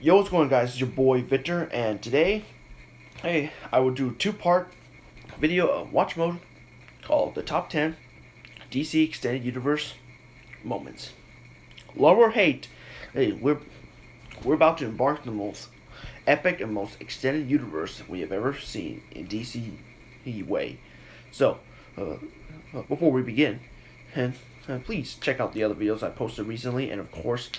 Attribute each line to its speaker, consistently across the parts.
Speaker 1: Yo, what's going on, guys? It's your boy Victor, and today, I will do a two-part video of watch mode called the Top 10 DC Extended Universe Moments. Love or hate, we're about to embark on the most epic and most extended universe we have ever seen in DC way. So, before we begin, and please check out the other videos I posted recently, and of course,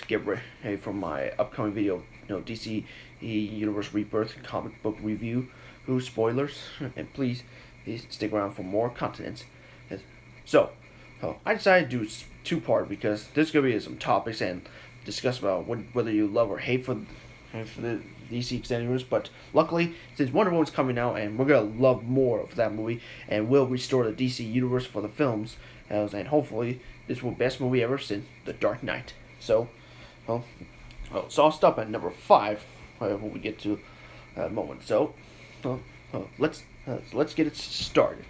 Speaker 1: get ready for my upcoming video, DC Universe Rebirth comic book review, spoilers, and please stick around for more content. So, I decided to do two-part because there's gonna be some topics and discuss about whether you love or hate for the DC Extended Universe. But luckily, since Wonder Woman's coming out, and we're gonna love more of that movie, and will restore the DC Universe for the films, and hopefully this will be the best movie ever since The Dark Knight. So, so I'll stop at number 5 when we get to that moment. So, let's get it started.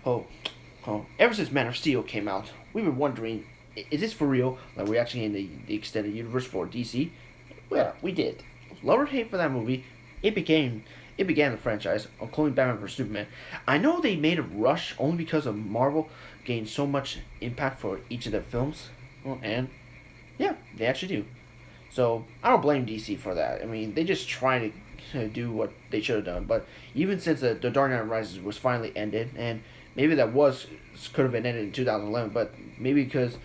Speaker 1: Ever since Man of Steel came out, we've been wondering, is this for real? Like, we're actually in the extended universe for DC? Well, we did. Love or hate for that movie, it began the franchise, including Batman vs Superman. I know they made a rush only because of Marvel gained so much impact for each of their films, and yeah, they actually do. So I don't blame DC for that. I mean, they just try to do what they should have done. But even since the Dark Knight Rises was finally ended, and maybe could have been ended in 2011, but maybe because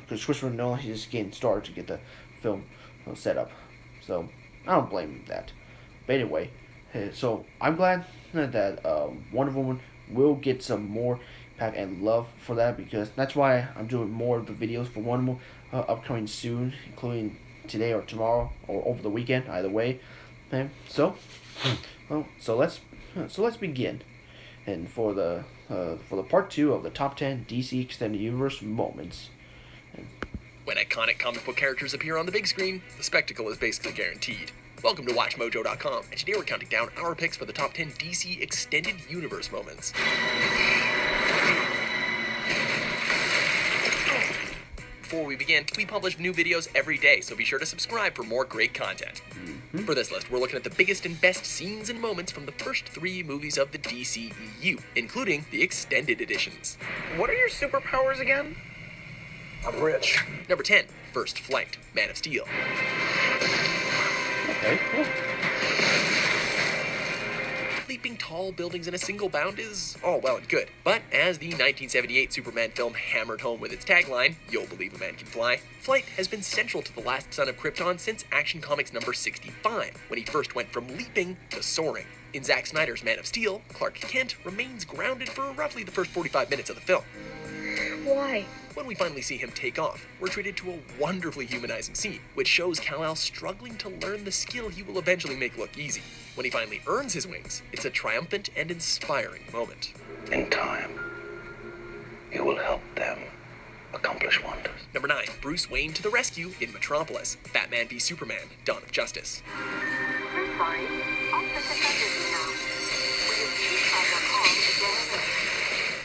Speaker 1: Christopher Nolan, he's just getting started to get the film set up. So I don't blame that. But anyway, so I'm glad that Wonder Woman will get some more impact and love for that, because that's why I'm doing more of the videos for Wonder Woman upcoming soon, including today or tomorrow or over the weekend, either way. Okay, so let's begin, and for the part 2 of the top 10 DC Extended Universe moments.
Speaker 2: When iconic comic book characters appear on the big screen, the spectacle is basically guaranteed. Welcome to WatchMojo.com, and today we're counting down our picks for the top 10 DC Extended Universe moments. Before we begin, we publish new videos every day, so be sure to subscribe for more great content. For this list, we're looking at the biggest and best scenes and moments from the first 3 movies of the DCEU, including the extended editions.
Speaker 3: What are your superpowers again? I'm rich.
Speaker 2: Number 10, First Flight, Man of Steel.
Speaker 1: Okay, cool.
Speaker 2: Leaping tall buildings in a single bound is all well and good, but as the 1978 Superman film hammered home with its tagline, "You'll believe a man can fly," flight has been central to the last son of Krypton since Action Comics number 65, when he first went from leaping to soaring. In Zack Snyder's Man of Steel, Clark Kent remains grounded for roughly the first 45 minutes of the film.
Speaker 4: Why?
Speaker 2: When we finally see him take off, we're treated to a wonderfully humanizing scene, which shows Kal-El struggling to learn the skill he will eventually make look easy. When he finally earns his wings, it's a triumphant and inspiring moment.
Speaker 3: In time, you will help them accomplish wonders.
Speaker 2: Number 9, Bruce Wayne to the rescue in Metropolis, Batman v Superman, Dawn of Justice.
Speaker 5: I'm sorry. All systems are busy now. Will you please try your call again later?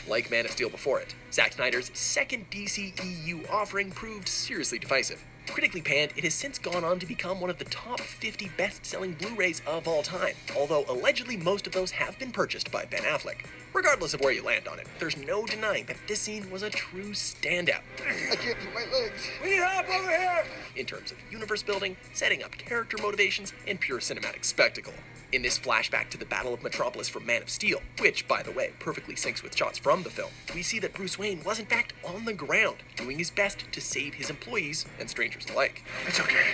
Speaker 2: Like Man of Steel before it, Zack Snyder's second DCEU offering proved seriously divisive. Critically panned, it has since gone on to become one of the top 50 best-selling Blu-rays of all time, although allegedly most of those have been purchased by Ben Affleck. Regardless of where you land on it, there's no denying that this scene was a true standout.
Speaker 6: I can't keep my legs.
Speaker 3: We need help over here!
Speaker 2: In terms of universe building, setting up character motivations, and pure cinematic spectacle. In this flashback to the Battle of Metropolis from Man of Steel, which, by the way, perfectly syncs with shots from the film, we see that Bruce Wayne was in fact on the ground, doing his best to save his employees and strangers alike.
Speaker 3: It's okay.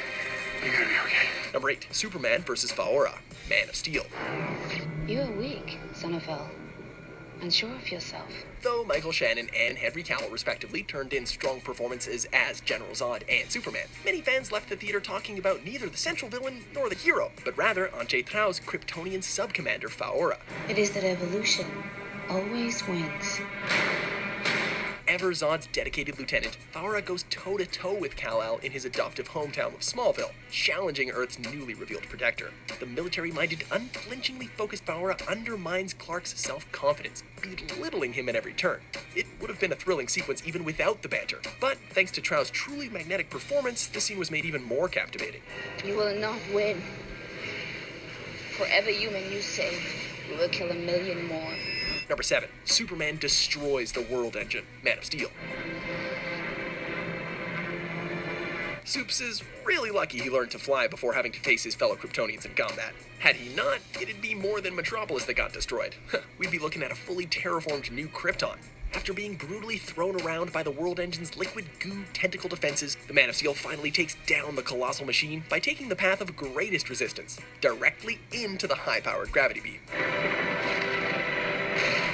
Speaker 3: You're gonna be okay.
Speaker 2: Number 8, Superman vs. Faora, Man of Steel.
Speaker 4: You are weak, son of El. Unsure of yourself.
Speaker 2: Though Michael Shannon and Henry Cavill respectively turned in strong performances as General Zod and Superman, many fans left the theater talking about neither the central villain nor the hero, but rather Anche Trao's Kryptonian sub-commander Faora.
Speaker 4: It is that evolution always wins.
Speaker 2: ever Zod's dedicated lieutenant, Faora goes toe-to-toe with Kal-El in his adoptive hometown of Smallville, challenging Earth's newly revealed protector. The military-minded, unflinchingly focused Faora undermines Clark's self-confidence, belittling him at every turn. It would have been a thrilling sequence even without the banter, but thanks to Trow's truly magnetic performance, the scene was made even more captivating.
Speaker 4: You will not win. For every human you save, we will kill 1,000,000 more.
Speaker 2: Number 7. Superman destroys the World Engine, Man of Steel. Supes is really lucky he learned to fly before having to face his fellow Kryptonians in combat. Had he not, it'd be more than Metropolis that got destroyed. We'd be looking at a fully terraformed new Krypton. After being brutally thrown around by the World Engine's liquid goo tentacle defenses, the Man of Steel finally takes down the colossal machine by taking the path of greatest resistance, directly into the high-powered gravity beam.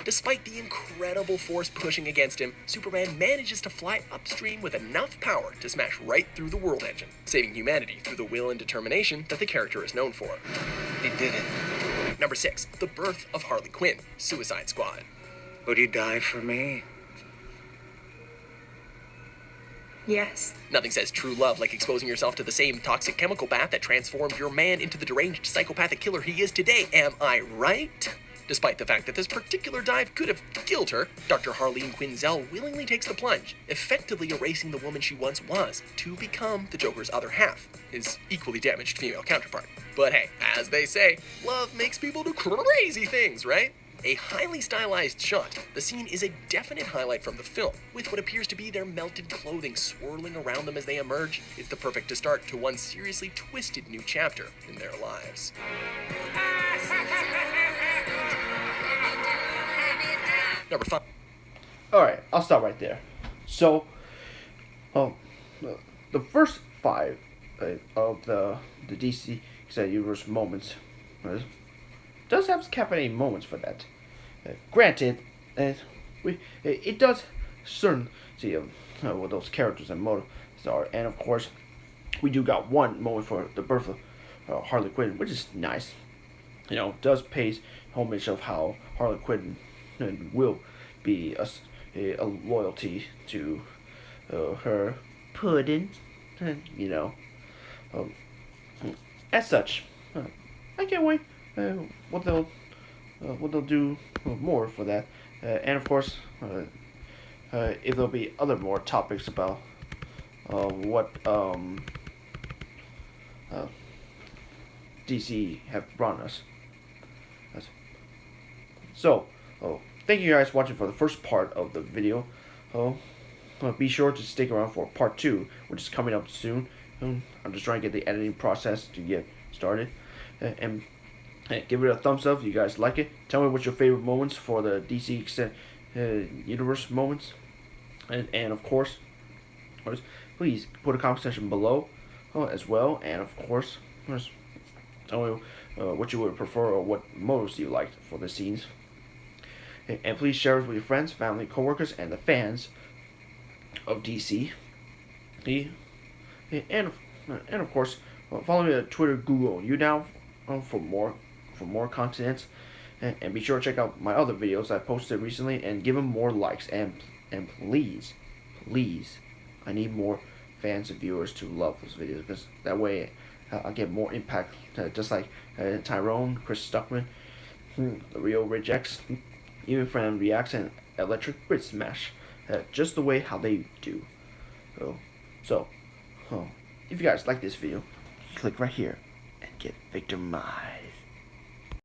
Speaker 2: Despite the incredible force pushing against him, Superman manages to fly upstream with enough power to smash right through the World Engine, saving humanity through the will and determination that the character is known for.
Speaker 3: He did it.
Speaker 2: Number 6. The birth of Harley Quinn, Suicide Squad.
Speaker 3: Would he die for me?
Speaker 5: Yes.
Speaker 2: Nothing says true love like exposing yourself to the same toxic chemical bath that transformed your man into the deranged psychopathic killer he is today, am I right? Despite the fact that this particular dive could have killed her, Dr. Harleen Quinzel willingly takes the plunge, effectively erasing the woman she once was to become the Joker's other half, his equally damaged female counterpart. But hey, as they say, love makes people do crazy things, right? A highly stylized shot, the scene is a definite highlight from the film, with what appears to be their melted clothing swirling around them as they emerge. It's the perfect start to one seriously twisted new chapter in their lives. Number 5.
Speaker 1: Alright, I'll stop right there. So, the first 5 of the DC Extended Universe moments does have captivating moments for that. Granted, it does certain see what those characters and motives are, and of course, we do got one moment for the birth of Harley Quinn, which is nice. You know, does pays homage of how Harley Quinn will be a loyalty to her pudding, you know. As such, I can't wait what they'll do more for that, and of course, if there'll be other more topics about what DC have brought us. So, thank you guys for watching for the first part of the video. Be sure to stick around for part 2, which is coming up soon. I'm just trying to get the editing process to get started. And give it a thumbs up if you guys like it. Tell me what's your favorite moments for the DC Extended Universe moments. And of course, please put a comment section below as well. And of course, tell me what you would prefer or what motives you liked for the scenes. And please share it with your friends, family, coworkers, and the fans of DC. And of course, follow me on Twitter, Google, YouNow for more content. And be sure to check out my other videos I posted recently and give them more likes. And please, I need more fans and viewers to love those videos, because that way I'll get more impact. Just like Tyrone, Chris Stuckman, the Rio Rejects, even Fran Reacts and Electric Brit Smash, just the way how they do. So, if you guys like this video, click right here and get victimized.